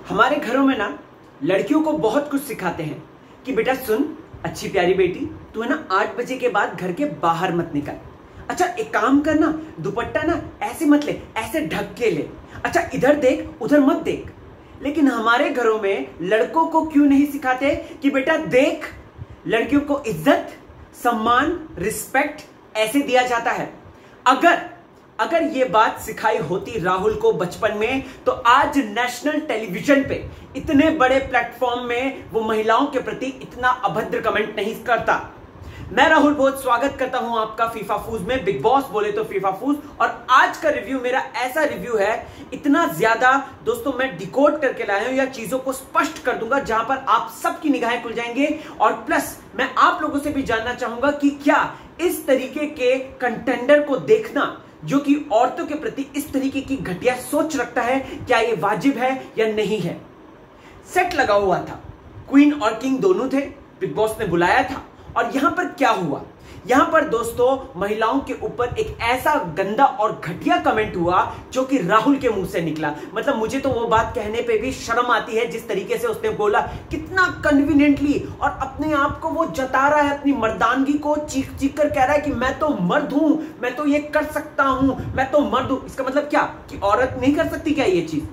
हमारे घरों में ना लड़कियों को बहुत कुछ सिखाते हैं कि बेटा सुन, अच्छी प्यारी बेटी, तू है ना 8 बजे के बाद घर के बाहर मत निकल। अच्छा एक काम करना, दुपट्टा ना ऐसे मत ले, ऐसे ढक के ले। अच्छा इधर देख, उधर मत देख। लेकिन हमारे घरों में लड़कों को क्यों नहीं सिखाते कि बेटा देख, लड़कियों को इज्जत, सम्मान, रिस्पेक्ट ऐसे दिया जाता है। अगर ये बात सिखाई होती राहुल को बचपन में, तो आज नेशनल टेलीविजन पे इतने बड़े प्लेटफॉर्म में वो महिलाओं के प्रति इतना अभद्र कमेंट नहीं करता। मैं राहुल बहुत स्वागत करता हूं आपका फीफा फूज में, बिग बॉस बोले तो फीफा फूज। और आज का रिव्यू मेरा ऐसा रिव्यू है, इतना ज्यादा दोस्तों मैं डिकोड करके लाया हूं या चीजों को स्पष्ट कर दूंगा जहां पर आप सबकी निगाहें खुल जाएंगे। और प्लस मैं आप लोगों से भी जानना चाहूंगा कि क्या इस तरीके के कंटेंडर को देखना जो कि औरतों के प्रति इस तरीके की घटिया सोच रखता है, क्या यह वाजिब है या नहीं है। सेट लगा हुआ था, क्वीन और किंग दोनों थे, बिग बॉस ने बुलाया था। और यहां पर क्या हुआ, यहां पर दोस्तों महिलाओं के ऊपर एक ऐसा गंदा और घटिया कमेंट हुआ जो कि राहुल के मुंह से निकला। मतलब मुझे तो वो बात कहने पे भी शर्म आती है, जिस तरीके से उसने बोला, कितना कन्वीनियंटली और अपने आप को वो जता रहा है, अपनी मर्दानगी को चीख चीख कर कह रहा है कि मैं तो मर्द हूं, मैं तो ये कर सकता हूं, मैं तो मर्द हूं। इसका मतलब क्या कि औरत नहीं कर सकती क्या ये चीज?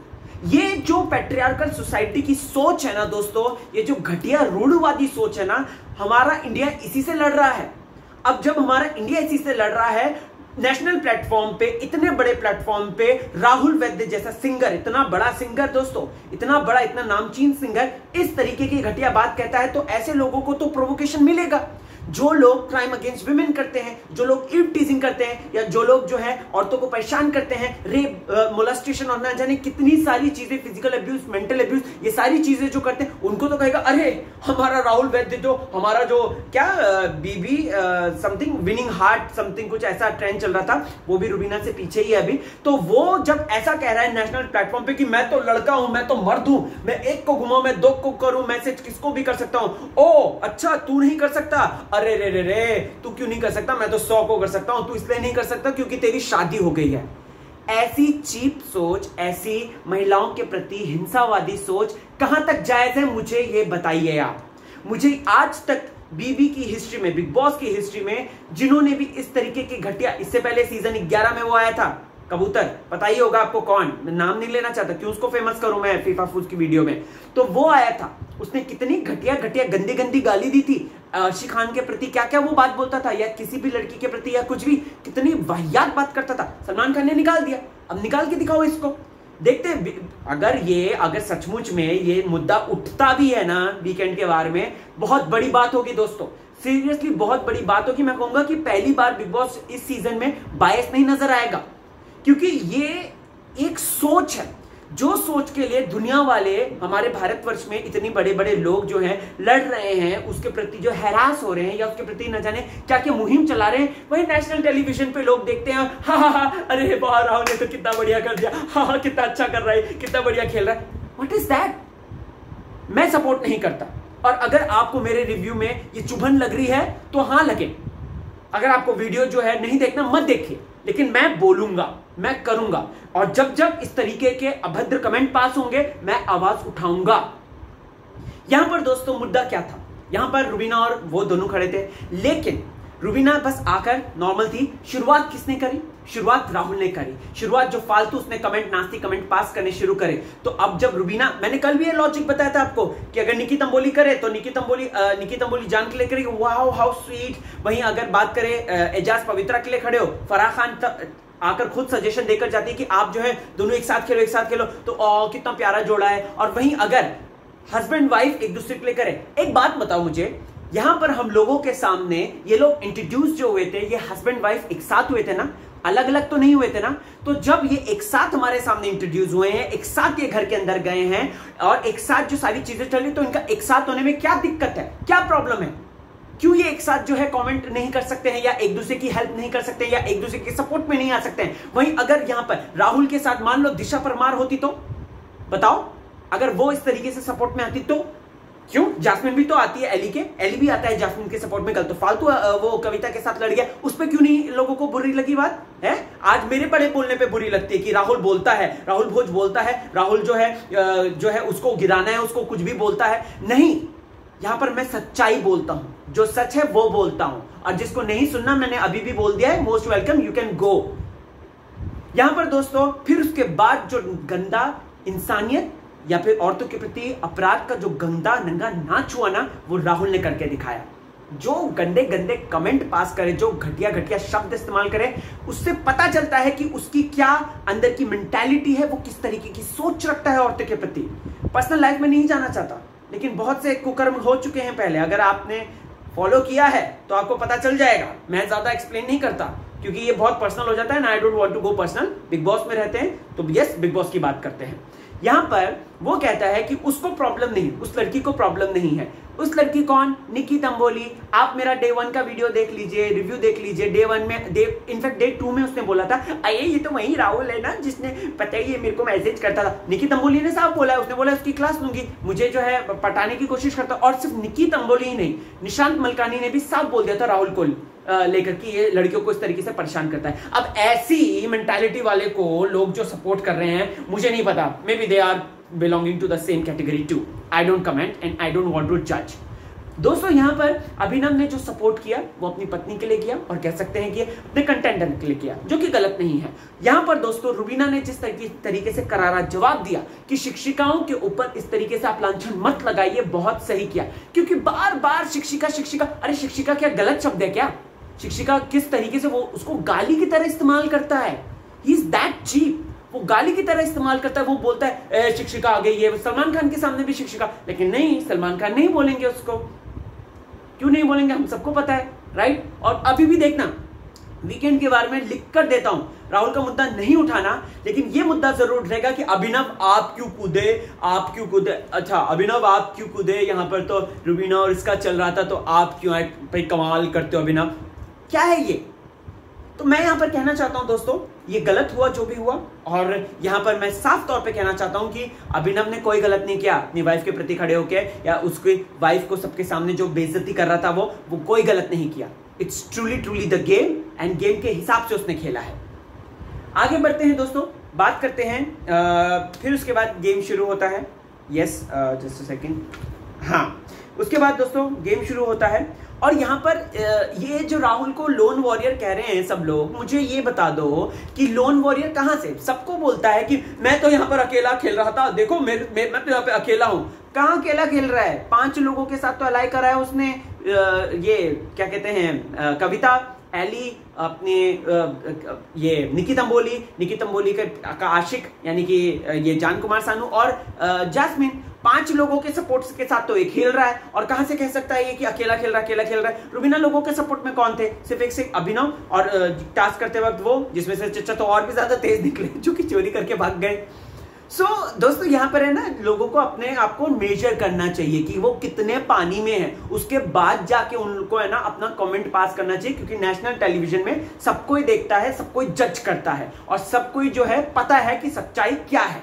ये जो पैट्रियार्कल सोसाइटी की सोच है ना दोस्तों, ये जो घटिया रूढ़वादी सोच है ना, हमारा इंडिया इसी से लड़ रहा है। अब जब हमारा इंडिया इसी से लड़ रहा है, नेशनल प्लेटफॉर्म पे, इतने बड़े प्लेटफॉर्म पे राहुल वैद्य जैसा सिंगर, इतना बड़ा सिंगर दोस्तों, इतना बड़ा, इतना नामचीन सिंगर इस तरीके की घटिया बात कहता है, तो ऐसे लोगों को तो प्रोवोकेशन मिलेगा। जो लोग क्राइम अगेंस्ट विमेन करते हैं, जो लोग ईव टीजिंग करते हैं, या जो लोग जो है औरतों को परेशान करते हैं, रेप, मोलेस्टेशन और ना जाने कितनी सारी चीजें, फिजिकल अब्यूज, मेंटल अब्यूज, ये सारी चीजें जो करते हैं, उनको तो कहेगा अरे हमारा राहुल वैद्य जो, हमारा जो क्या बीबी समथिंग विनिंग हार्ट समथिंग कुछ ऐसा ट्रेंड चल रहा था, वो भी रुबीना से पीछे ही है अभी। तो वो जब ऐसा कह रहा है नेशनल प्लेटफॉर्म पे कि मैं तो लड़का हूं, मैं तो मर्द हूं, मैं एक को घुमाऊं, मैं दो को करूं, मैं से किसको भी कर सकता हूं। ओ अच्छा तू नहीं कर सकता, अरे रे रे रे तू क्यों नहीं कर सकता, मैं तो 100 को कर सकता हूं। तू इसलिए नहीं कर सकता क्योंकि तेरी शादी हो गई है। ऐसी चीप सोच, ऐसी महिलाओं के प्रति हिंसावादी सोच कहां तक जायज है, मुझे ये बताइए आप। मुझे आज तक बीबी की हिस्ट्री में, बिग बॉस की हिस्ट्री में जिन्होंने भी इस तरीके की घटिया, इससे पहले सीजन 11 में वो आया था कबूतर, पता ही होगा आपको कौन, मैं नाम नहीं लेना चाहता, क्यों उसको फेमस करूं मैं फीफा फूज की वीडियो में। तो वो आया था, उसने कितनी घटिया घटिया गंदी गंदी गाली दी थी अर्शी खान के प्रति, क्या क्या वो बात बोलता था, या किसी भी लड़की के प्रति, या कुछ भी, कितनी वाहियात बात करता था। सलमान खान ने निकाल दिया, अब निकाल के दिखाओ इसको, देखते अगर सचमुच में ये मुद्दा उठता भी है ना वीकेंड के बारे में, बहुत बड़ी बात होगी दोस्तों, सीरियसली बहुत बड़ी बात होगी। मैं कहूंगा कि पहली बार बिग बॉस इस सीजन में बायस नहीं नजर आएगा, क्योंकि ये एक सोच है, जो सोच के लिए दुनिया वाले, हमारे भारतवर्ष में इतने बड़े बड़े लोग जो हैं लड़ रहे हैं, उसके प्रति जो हैरास हो रहे हैं, या उसके प्रति न जाने क्या क्या मुहिम चला रहे हैं, वही नेशनल टेलीविजन पे लोग देखते हैं, हा हा हा, अरे वाह राहुल ने तो कितना बढ़िया कर दिया, हा हा कितना अच्छा कर रहा है, कितना बढ़िया खेल रहा है। What is that? मैं सपोर्ट नहीं करता। और अगर आपको मेरे रिव्यू में ये चुभन लग रही है तो हाँ लगे, अगर आपको वीडियो जो है नहीं देखना मत देखिए, लेकिन मैं बोलूंगा, मैं करूंगा, और जब जब इस तरीके के अभद्र कमेंट पास होंगे मैं आवाज उठाऊंगा। यहां पर दोस्तों मुद्दा क्या था, यहां पर रुबीना और वो दोनों खड़े थे, लेकिन रुबीना बस आकर नॉर्मल थी। शुरुआत किसने करी? शुरुआत राहुल ने करी। शुरुआत जो फालतू उसने कमेंट, नास्ती कमेंट पास करने शुरू करे। तो अब जब रुबीना, मैंने कल भी ये लॉजिक बताया था आपको कि अगर निकी तंबोली करे तो निकी तंबोली जान के लिए करेगी, वाओ हाउ स्वीट। वहीं अगर बात करें एजाज पवित्रा के लिए खड़े हो, फराह खान आकर खुद सजेशन देकर जाती है कि आप जो है दोनों एक साथ खेलो, तो कितना प्यारा जोड़ा है। और वहीं अगर हस्बैंड वाइफ एक दूसरे के लिए करे, एक बात बताओ मुझे, यहां पर हम लोगों के सामने ये लोग इंट्रोड्यूस जो हुए थे, ये हस्बैंड वाइफ एक साथ हुए थे ना, अलग अलग तो नहीं हुए थे ना। तो जब ये एक साथ हमारे सामने इंट्रोड्यूस हुए हैं, एक साथ ये घर के अंदर गए हैं और एक साथ जो सारी चीजें चली, तो इनका एक साथ होने में क्या दिक्कत है, क्या प्रॉब्लम है? क्यों ये एक साथ जो है कमेंट नहीं कर सकते हैं, या एक दूसरे की हेल्प नहीं कर सकते हैं, या एक दूसरे के सपोर्ट में नहीं आ सकते हैं? वहीं अगर यहां पर राहुल के साथ मान लो दिशा परमार होती तो बताओ, अगर वो इस तरीके से सपोर्ट में आती तो क्यों? जास्मिन भी तो आती है एली के, एली भी आता है जास्मिन के सपोर्ट में। कल तो फालतू वो कविता के साथ लड़ गया, उस पर क्यों नहीं लोगों को बुरी लगी बात है? आज मेरे बड़े बोलने पे बुरी लगती है कि राहुल बोलता है, राहुल भोज बोलता है, राहुल जो है उसको गिराना है, उसको कुछ भी बोलता है। नहीं, यहां पर मैं सच्चाई बोलता हूं, जो सच है वो बोलता हूं, और जिसको नहीं सुनना मैंने अभी भी बोल दिया है, most welcome, you can go. यहां पर दोस्तों फिर उसके बाद जो गंदा इंसानियत या फिर औरतों के प्रति अपराध का जो गंदा नंगा नाच हुआ ना, वो राहुल ने करके दिखाया। जो गंदे गंदे कमेंट पास करे, जो घटिया घटिया शब्द इस्तेमाल करे, उससे पता चलता है कि उसकी क्या अंदर की मेंटालिटी है, वो किस तरीके की सोच रखता है औरतों के प्रति। पर्सनल लाइफ में नहीं जाना चाहता, लेकिन बहुत से कुकर्म हो चुके हैं पहले। अगर आपने फॉलो किया है तो आपको पता चल जाएगा। मैं ज्यादा एक्सप्लेन नहीं करता क्योंकि ये बहुत पर्सनल हो जाता है ना। I don't want to go personal. Bigg Boss में रहते हैं तो यस, बिग बॉस की बात करते हैं। यहां पर वो कहता है कि उसको प्रॉब्लम नहीं, उस लड़की को प्रॉब्लम नहीं है। उस लड़की कौन? निकी तंबोली। आप मेरा डे 1 का वीडियो देख लीजिए, रिव्यू देख लीजिए। डे 1 में, इनफैक्ट डे 2 में उसने बोला था, अरे ये तो वही राहुल है ना जिसने पता ही मेरे को मैसेज करता था। निकी तंबोली ने साफ बोला है, उसने बोला उसकी क्लास लूंगी, मुझे जो है पटाने की कोशिश करता। और सिर्फ निकी तंबोली ही नहीं, निशांत मलकानी ने भी साफ बोल दिया था राहुल को लेकर कि ये लड़कियों को इस तरीके से परेशान करता है। अब ऐसी मेंटालिटी वाले को लोग जो सपोर्ट कर रहे हैं, मुझे नहीं पता, may be they are belonging to the same category too. I don't comment and I don't want to जज। दोस्तों यहां पर अभिनव ने जो सपोर्ट किया वो अपनी पत्नी के लिए किया, और कह सकते हैं कि अपने कंटेंडेंट के लिए किया, जो कि गलत नहीं है। यहां पर दोस्तों रुबीना ने जिस तरीके से करारा जवाब दिया कि शिक्षिकाओं के ऊपर इस तरीके से आप लांछन मत लगाइए, बहुत सही किया। क्योंकि बार बार शिक्षिका शिक्षिका, अरे शिक्षिका क्या गलत शब्द है क्या? शिक्षिका किस तरीके से वो उसको गाली की तरह इस्तेमाल करता है। He is that cheap. वो गाली की तरह इस्तेमाल करता है। वो बोलता है शिक्षिका आ गई है। सलमान खान के सामने भी शिक्षिका, लेकिन नहीं, सलमान खान नहीं बोलेंगे उसको। क्यों नहीं बोलेंगे? हम सबको पता है, राइट? और अभी भी देखना, वीकेंड के बारे में लिख कर देता हूं, राहुल का मुद्दा नहीं उठाना, लेकिन यह मुद्दा जरूर उठेगा कि अभिनव आप क्यों कूदे, आप क्यों कूदे। अच्छा अभिनव आप क्यों कूदे, यहां पर तो रुबीना और इसका चल रहा था, तो आप क्यों आए? भाई कमाल करते हो अभिनव, क्या है ये? तो मैं यहां पर कहना चाहता हूं दोस्तों, ये गलत हुआ जो भी हुआ, और यहां पर मैं साफ तौर पे कहना चाहता हूं कि अभिनव ने कोई गलत नहीं किया अपनी वाइफ के प्रति खड़े होके, या उसकी वाइफ को सबके सामने जो बेइज्जती कर रहा था वो कोई गलत नहीं किया। It's truly the game, end game के हिसाब से उसने खेला है। आगे बढ़ते हैं दोस्तों, बात करते हैं फिर उसके बाद गेम शुरू होता है। Yes, just a second. हाँ, उसके बाद दोस्तों गेम शुरू होता है, और यहां पर ये जो राहुल को लोन वॉरियर कह रहे हैं सब लोग, मुझे ये बता दो कि लोन वॉरियर कहां से? सबको बोलता है कि मैं तो यहां पर अकेला खेल रहा था, देखो मैं तो यहां पे अकेला हूं। कहां अकेला खेल रहा है? 5 लोगों के साथ तो अलाइ करा है उसने। ये क्या कहते हैं, कविता, एली, अपने ये निकी तंबोली का आशिक यानी कि ये जान कुमार सानू, और जास्मिन, 5 लोगों के सपोर्ट के साथ तो ये खेल रहा है। और कहां से कह सकता है ये कि अकेला खेल रहा है? रुबीना लोगों के सपोर्ट में कौन थे? सिर्फ एक से अभिनव, और टास्क करते वक्त वो, जिसमें से चचा तो और भी ज्यादा तेज निकले, जो कि चोरी करके भाग गए। सो दोस्तों यहां पर है ना, लोगों को अपने आप को मेजर करना चाहिए कि वो कितने पानी में है, उसके बाद जाके उनको है ना अपना कमेंट पास करना चाहिए। क्योंकि नेशनल टेलीविजन में सब कोई देखता है, सब कोई जज करता है, और सब कोई जो है पता है कि सच्चाई क्या है।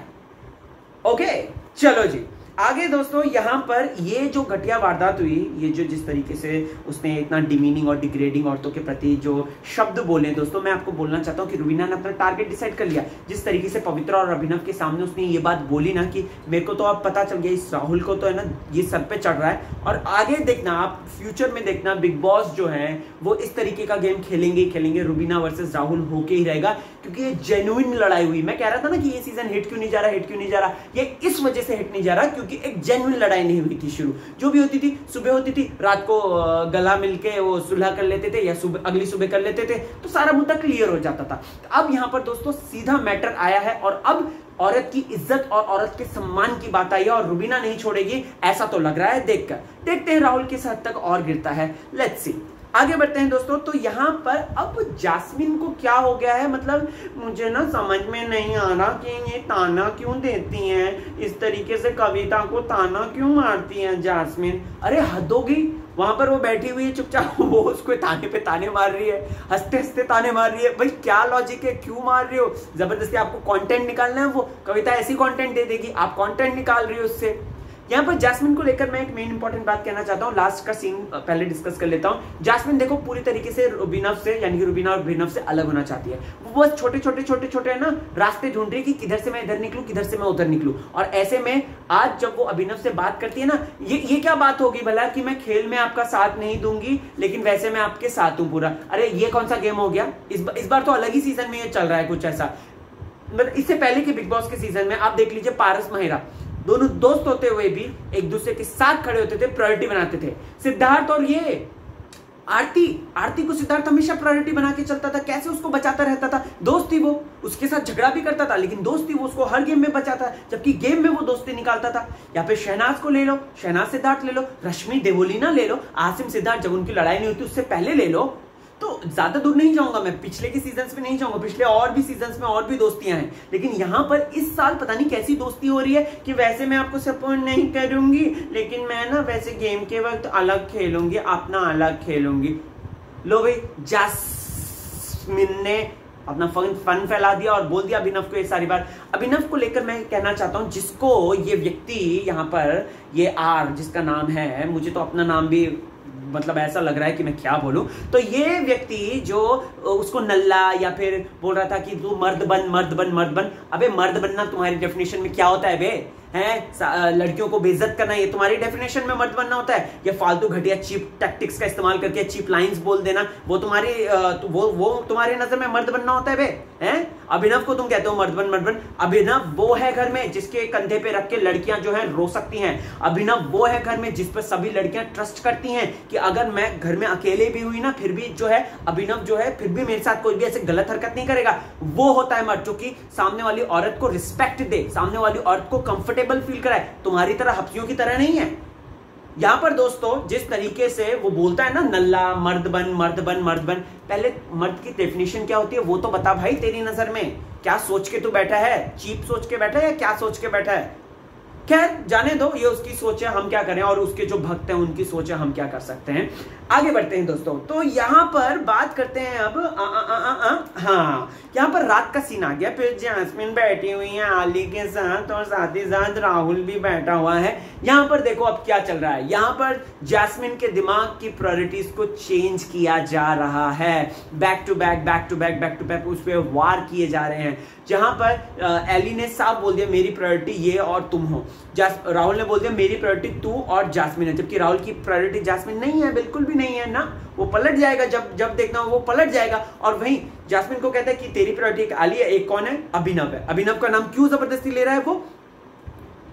ओके, चलो जी आगे दोस्तों। यहां पर ये जो घटिया वारदात हुई, ये जो जिस तरीके से उसने इतना डिमीनिंग और डिग्रेडिंग औरतों के प्रति जो शब्द बोले, दोस्तों मैं आपको बोलना चाहता हूं कि रुबीना ने अपना टारगेट डिसाइड कर लिया। जिस तरीके से पवित्रा और अभिनव के सामने उसने ये बात बोली ना कि मेरे को तो अब पता चल गया, इस राहुल को तो है ना ये सर पे चढ़ रहा है। और आगे देखना, आप फ्यूचर में देखना, बिग बॉस जो है वो इस तरीके का गेम खेलेंगे। रुबीना वर्सेस राहुल होके ही रहेगा, क्योंकि ये जेन्युइन लड़ाई हुई। मैं कह रहा था ना कि ये सीजन हिट क्यों नहीं जा रहा, ये इस वजह से हिट नहीं जा रहा क्योंकि एक जेन्युइन लड़ाई नहीं हुई थी शुरू। जो भी होती थी, सुबह होती थी, रात को गला मिलके वो सुलह कर लेते थे, या अगली सुबह कर लेते थे, तो सारा मुद्दा क्लियर हो जाता था। अब यहां पर दोस्तों सीधा मैटर आया है, और अब औरत की इज्जत और औरत के सम्मान की बात आई है, और रुबीना नहीं छोड़ेगी, ऐसा तो लग रहा है। देखते हैं राहुल किस हद तक और गिरता है। Let's see. आगे बढ़ते हैं दोस्तों। तो यहां पर अब जास्मिन को क्या हो गया है, मतलब मुझे ना समझ में नहीं आ रहा कि ये ताना क्यों देती हैं, इस तरीके से कविता को ताना क्यों मारती हैं जास्मिन। अरे हद हो गई, वहां पर वो बैठी हुई है चुपचाप, वो उसको ताने पे ताने मार रही है, हंसते हंसते ताने मार रही है। भाई क्या लॉजिक है, क्यों मार रही हो? जबरदस्ती आपको कंटेंट निकालना है, वो कविता ऐसी कंटेंट दे देगी, आप कंटेंट निकाल रही हो उससे। यहाँ पर जैस्मिन को लेकर मैं एक मेन इंपॉर्टेंट बात कहना चाहता हूँ। लास्ट का सीन पहले डिस्कस कर लेता हूँ। जैस्मिन देखो पूरी तरीके से रुबीना से, यानी कि रुबीना और अभिनव से अलग होना चाहती है। वो बस छोटे छोटे है ना रास्ते ढूंढ रही है कि किधर से मैं इधर निकलूं, किधर से मैं उधर निकलूं। और ऐसे में आज जब वो अभिनव से बात करती है ना, ये क्या बात होगी भला कि मैं खेल में आपका साथ नहीं दूंगी लेकिन वैसे मैं आपके साथ हूं पूरा। अरे ये कौन सा गेम हो गया? इस बार तो अलग ही सीजन में ये चल रहा है कुछ ऐसा। मतलब इससे पहले के बिग बॉस के सीजन में आप देख लीजिए, पारस महिरा दोनों दोस्त होते हुए भी एक दूसरे के साथ खड़े होते थे, प्रायोरिटी बनाते थे। सिद्धार्थ और ये आरती को सिद्धार्थ हमेशा प्रायोरिटी बना के चलता था, कैसे उसको बचाता रहता था। दोस्त थी वो, उसके साथ झगड़ा भी करता था लेकिन दोस्त थी वो, उसको हर गेम में बचाता, जबकि गेम में वो दोस्ती निकालता था। या फिर शहनाज को ले लो, शहनाज सिद्धार्थ ले लो, रश्मि देवोलीना ले लो, आसिम सिद्धार्थ, जब उनकी लड़ाई नहीं होती उससे पहले ले लो। तो ज्यादा दूर नहीं जाऊंगा मैं, पिछले के सीजन्स में नहीं जाऊंगा, पिछले और भी सीजन्स में और भी दोस्तियां हैं, लेकिन यहां पर इस साल पता नहीं कैसी दोस्ती हो रही है कि वैसे मैं आपको सपोर्ट नहीं करूंगी लेकिन मैं ना वैसे गेम के वक्त अलग खेलूंगी, अपना अलग खेलूंगी। लो भाई, जैस्मिन ने अपना फन फैला दिया और बोल दिया अभिनव को ये सारी बात। अभिनव को लेकर मैं कहना चाहता हूं, जिसको ये व्यक्ति यहाँ पर, ये आर जिसका नाम है, मुझे तो अपना नाम भी मतलब ऐसा लग रहा है कि मैं क्या बोलूं, तो ये व्यक्ति जो उसको नल्ला या फिर बोल रहा था कि तू मर्द बन। अबे मर्द बनना तुम्हारी डेफिनेशन में क्या होता है बे? हैं लड़कियों को बेइज्जत करना, ये तुम्हारी डेफिनेशन में मर्द बनना होता है? या फालतू घटिया चीप टैक्टिक्स का इस्तेमाल करके चीप लाइंस बोल देना, वो तुम्हारी नजर में मर्द बनना होता है बे? हैं अभिनव को तुम कहते हो मर्द बन। अभिनव वो है घर में जिसके कंधे पे रख के लड़कियां जो है रो सकती हैं। अभिनव वो है घर में जिस पर सभी लड़कियां ट्रस्ट करती हैं कि अगर मैं घर में अकेले भी हुई ना फिर भी जो है अभिनव जो है फिर भी मेरे साथ कोई भी ऐसे गलत हरकत नहीं करेगा। वो होता है मर्द जो कि सामने वाली औरत को रिस्पेक्ट दे, सामने वाली औरत को कंफर्टेबल फील कराए, तुम्हारी तरह हफ्सियों की तरह नहीं है। यहां पर दोस्तों जिस तरीके से वो बोलता है ना, नल्ला मर्द बन, पहले मर्द की डेफिनेशन क्या होती है वो तो बता भाई। तेरी नजर में क्या सोच के तू बैठा है? चीप सोच के बैठा है या क्या सोच के बैठा है? खैर जाने दो, ये उसकी सोच है, हम क्या करें, और उसके जो भक्त हैं उनकी सोच है, हम क्या कर सकते हैं। आगे बढ़ते हैं दोस्तों। तो यहां पर बात करते हैं अब हाँ, यहां पर रात का सीन आ गया। फिर जैस्मिन बैठी हुई है आली के साथ और साथ ही साथ राहुल भी बैठा हुआ है। यहां पर देखो अब क्या चल रहा है, यहां पर जैस्मिन के दिमाग की प्रायोरिटीज को चेंज किया जा रहा है। बैक टू बैक उस पर वार किए जा रहे हैं। जहां पर एली ने साफ बोल दिया मेरी प्रायोरिटी ये और तुम हो, राहुल ने बोल दिया मेरी प्रायोरिटी तू और जैस्मिन है, जबकि राहुल की प्रायोरिटी जैस्मिन नहीं है, बिल्कुल भी नहीं है ना। वो पलट जाएगा, जब देखना हो वो पलट जाएगा। और वहीं जैस्मिन को कहता है कि तेरी प्रायोरिटी एक आली है, एक कौन है? अभिनव है। अभिनव का नाम क्यों जबरदस्ती ले रहा है वो?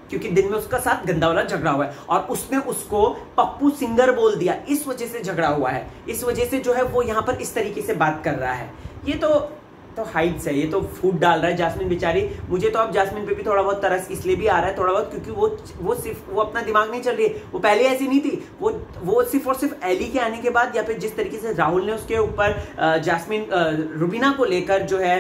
क्योंकि दिन में उसका साथ गंदा वाला झगड़ा हुआ है और उसने उसको पप्पू सिंगर बोल दिया, इस वजह से झगड़ा हुआ है। इस वजह से जो है वो यहां पर इस तरीके से बात कर रहा है। ये तो हाइट्स है, ये तो फूट डाल रहा है जैस्मिन बेचारी। मुझे तो अब जैस्मिन पे भी थोड़ा बहुत तरस इसलिए भी आ रहा है, थोड़ा बहुत, क्योंकि वो अपना दिमाग नहीं चल रही है। वो पहले ऐसी नहीं थी, वो सिर्फ और सिर्फ एली के आने के बाद या फिर जिस तरीके से राहुल ने उसके ऊपर जैस्मिन रुबीना को लेकर जो है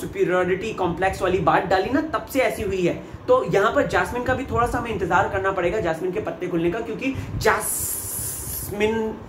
सुपीरियरिटी कॉम्प्लेक्स वाली बात डाली ना, तब से ऐसी हुई है। तो यहां पर जैस्मिन का भी थोड़ा सा हमें इंतजार करना पड़ेगा, जैस्मिन के पत्ते खुलने का, क्योंकि जैस्मिन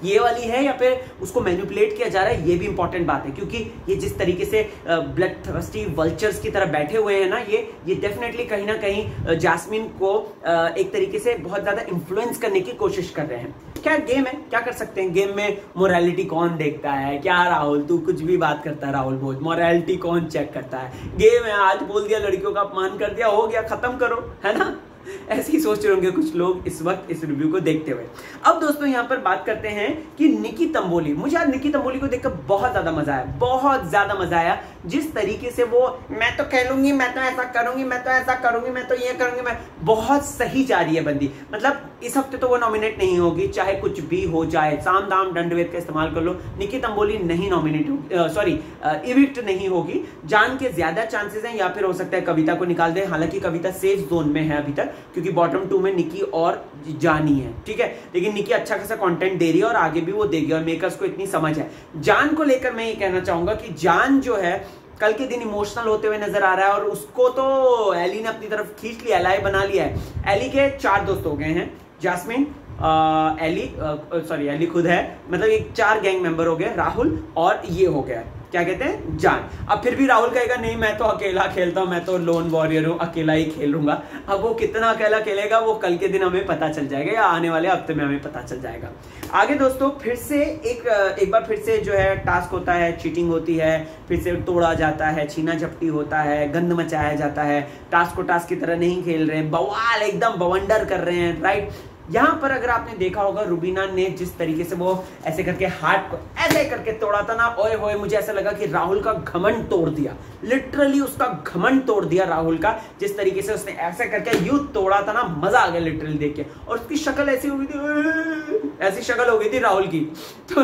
ये वाली है या फिर उसको मैनिपुलेट किया जा रहा है, ये भी इंपॉर्टेंट बात है। क्योंकि ये जिस तरीके से ब्लड थर्स्टी वल्चर्स की तरह बैठे हुए हैं ना, ये डेफिनेटली कहीं ना कहीं जैस्मिन को एक तरीके से बहुत ज्यादा इन्फ्लुएंस करने की कोशिश कर रहे हैं। क्या गेम है, क्या कर सकते हैं। गेम में मोरालिटी कौन देखता है? क्या राहुल तू कुछ भी बात करता है, राहुल बोल, मोरालिटी कौन चेक करता है? गेम है, आज बोल दिया लड़कियों का अपमान कर दिया, हो गया, खत्म करो, है ना। ऐसे ही सोच रहे होंगे कुछ लोग इस वक्त इस रिव्यू को देखते हुए। अब दोस्तों यहां पर बात करते हैं कि निकी तंबोली, मुझे आज निकी तंबोली को देखकर बहुत ज्यादा मजा आया, बहुत ज्यादा मजा आया। जिस तरीके से वो मैं तो खेलूंगी, मैं तो ऐसा करूंगी, मैं तो ऐसा करूंगी, मैं तो ये करूंगी, मैं बहुत सही जा रही है बंदी। मतलब इस हफ्ते तो वो नॉमिनेट नहीं होगी, चाहे कुछ भी हो जाए, साम दाम दंडभेद का इस्तेमाल कर लो, निकी तंबोली नहीं नॉमिनेट होगी, सॉरी इविक्ट नहीं होगी। जान के ज्यादा चांसेस हैं, या फिर हो सकता है कविता को निकाल दे। हालांकि कविता सेफ जोन में है अभी तक, क्योंकि बॉटम 2 में निकी और जानी है, ठीक है। लेकिन निकी अच्छा खासा कंटेंट दे रही है और आगे भी वो देगी और मेकर्स को इतनी समझ है। जान को लेकर मैं ये कहना चाहूंगा कि जान जो है कल के दिन इमोशनल होते हुए नजर आ रहा है और उसको तो एली ने अपनी तरफ खींच लिया, एलाई बना लिया है। एली के 4 दोस्त हो गए हैं, जैस्मिन, एली खुद है, मतलब एक 4 गैंग मेंबर हो गए, राहुल और ये हो गया क्या कहते हैं, जान। अब फिर भी राहुल कहेगा नहीं मैं तो अकेला खेलता हूं, मैं तो लोन वॉरियर हूं, अकेला ही खेलूंगा। अब वो कितना अकेला खेलेगा वो कल के दिन हमें पता चल जाएगा, या आने वाले हफ्ते में हमें पता चल जाएगा। आगे दोस्तों फिर से एक बार फिर से जो है टास्क होता है, चीटिंग होती है, फिर से तोड़ा जाता है, छीना झपटी होता है, गंद मचाया जाता है, टास्क को टास्क की तरह नहीं खेल रहे हैं, बवाल एकदम बवंडर कर रहे हैं, राइट। यहां पर अगर आपने देखा होगा रुबीना ने जिस तरीके से वो ऐसे करके हाथ को ऐसे करके तोड़ा था ना, ओए होए मुझे ऐसा लगा कि राहुल का घमंड तोड़ दिया, लिटरली उसका घमंड तोड़ दिया राहुल का। जिस तरीके से उसने ऐसे करके यूं तोड़ा था ना, मजा आ गया लिटरली देख के। और उसकी शक्ल ऐसी हो गई थी, ऐसी शक्ल हो गई थी राहुल की। तो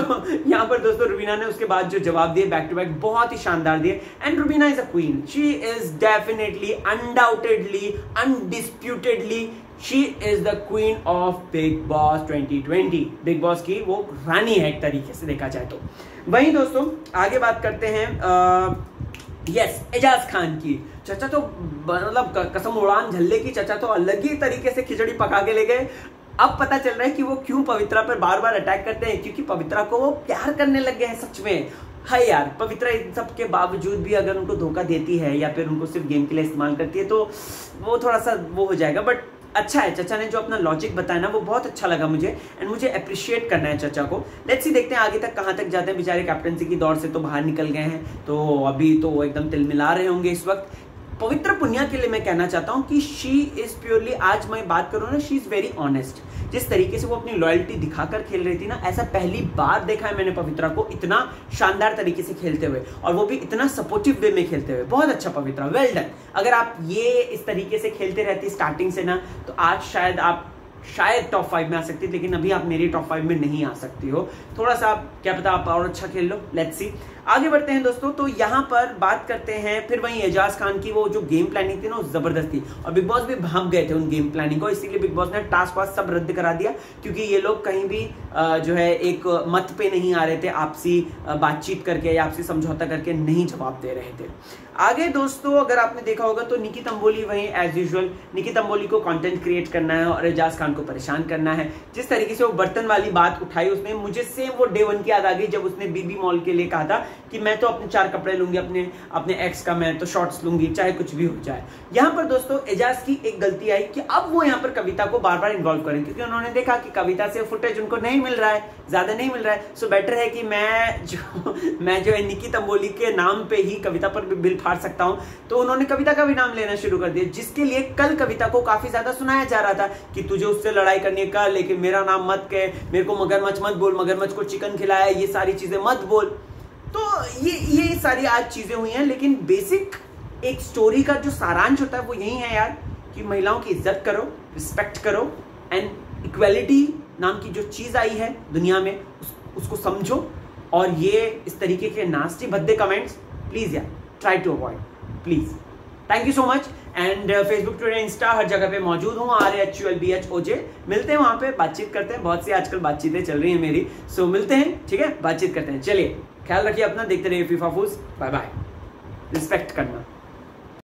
यहाँ पर दोस्तों रुबीना ने उसके बाद जो जवाब दिए बैक टू बैक बहुत ही शानदार दिए। And Rubina is a queen, she is definitely undoubtedly undisputedly she is the queen of Bigg Boss 2020। Bigg Boss की वो रानी है एक तरीके से देखा जाए तो। वहीं दोस्तों आगे बात करते हैं यस एजाज खान की। चचा तो मतलब कसम उड़ान झल्ले की, चचा तो अलग ही तरीके से खिचड़ी पका के ले गए। अब पता चल रहा है कि वो क्यों पवित्रा पर बार बार अटैक करते हैं, क्योंकि पवित्रा को वो प्यार करने लग गए हैं सच में। हाय यार, पवित्रा इन सब के बावजूद भी अगर उनको धोखा देती है या फिर उनको सिर्फ गेम के लिए इस्तेमाल करती है तो वो थोड़ा सा वो हो जाएगा। बट अच्छा है, चचा ने जो अपना लॉजिक बताया ना वो बहुत अच्छा लगा मुझे, एंड मुझे अप्रिशिएट करना है चचा को। लेट्स सी देखते हैं आगे तक कहां तक जाते हैं। बेचारे कैप्टनसी की दौड़ से तो बाहर निकल गए हैं, तो अभी तो वो एकदम तिलमिला रहे होंगे इस वक्त। पवित्र पुनिया के लिए मैं कहना चाहता हूं कि शी इज प्योरली, आज मैं बात करूं ना, शी इज वेरी ऑनेस्ट। जिस तरीके से वो अपनी लॉयल्टी दिखाकर खेल रही थी ना, ऐसा पहली बार देखा है मैंने पवित्रा को इतना शानदार तरीके से खेलते हुए, और वो भी इतना सपोर्टिव वे में खेलते हुए। बहुत अच्छा पवित्रा, वेल डन। अगर आप ये इस तरीके से खेलते रहती स्टार्टिंग से ना, तो आज शायद टॉप 5 में आ सकती, लेकिन अभी आप मेरी टॉप 5 में नहीं आ सकती हो। थोड़ा सा क्या पता आप और अच्छा खेल लो। लेट्स सी आगे बढ़ते हैं दोस्तों। तो यहाँ पर बात करते हैं फिर वहीं एजाज खान की। वो जो गेम प्लानिंग थी ना वो जबरदस्त थी, और बिग बॉस भी भाग गए थे उन गेम प्लानिंग को, इसीलिए बिग बॉस ने टास्क वास्क सब रद्द करा दिया, क्योंकि ये लोग कहीं भी जो है एक मत पे नहीं आ रहे थे, आपसी बातचीत करके या आपसी समझौता करके नहीं जवाब दे रहे थे। आगे दोस्तों अगर आपने देखा होगा तो निकी तंबोली वहीं एज यूजुअल, निकी तंबोली को कंटेंट क्रिएट करना है और एजाज खान को परेशान करना है। जिस तरीके से वो बर्तन वाली बात उठाई उसने, मुझे सेम वो डे 1 की याद आ गई जब उसने बीबी मॉल के लिए कहा था कि मैं तो अपने 4 कपड़े लूंगी, अपने एक्स का मैं तो शॉर्ट्स लूंगी चाहे कुछ भी हो जाए। यहाँ पर दोस्तों एजाज की एक गलती आई कि अब वो यहाँ पर कविता को बार बार इन्वॉल्व करें, क्योंकि उन्होंने देखा कि कविता से फुटेज उनको नहीं मिल रहा है, ज्यादा नहीं मिल रहा है। सो बेटर है कि मैं जो है निकी तंबोली के नाम पे ही कविता पर भी बिल फाड़ सकता हूं। तो उन्होंने कविता का भी नाम लेना शुरू कर दिया, जिसके लिए कल कविता को काफी ज्यादा सुनाया जा रहा था कि तुझे उससे लड़ाई करनी का, लेकिन मेरा नाम मत कह, मेरे को मगरमच्छ मत बोल, मगरमच्छ को चिकन खिलाया, ये सारी चीजें मत बोल। तो ये सारी आज चीजें हुई हैं, लेकिन बेसिक एक स्टोरी का जो सारांश होता है वो यही है यार कि महिलाओं की इज्जत करो, रिस्पेक्ट करो, एंड इक्वालिटी नाम की जो चीज आई है दुनिया में उसको समझो। और ये इस तरीके के नास्टी भद्दे कमेंट्स प्लीज यार try to avoid please. Thank you so much. And Facebook, Twitter, Insta हर जगह पे मौजूद हूँ, RAHULBHOJ। मिलते हैं वहां पे, बातचीत करते हैं। बहुत सी आजकल बातचीतें चल रही है मेरी, सो मिलते हैं, ठीक है, बातचीत करते हैं। चलिए ख्याल रखिए अपना, देखते रहिए फीफा फूज। बाय बाय, रिस्पेक्ट करना।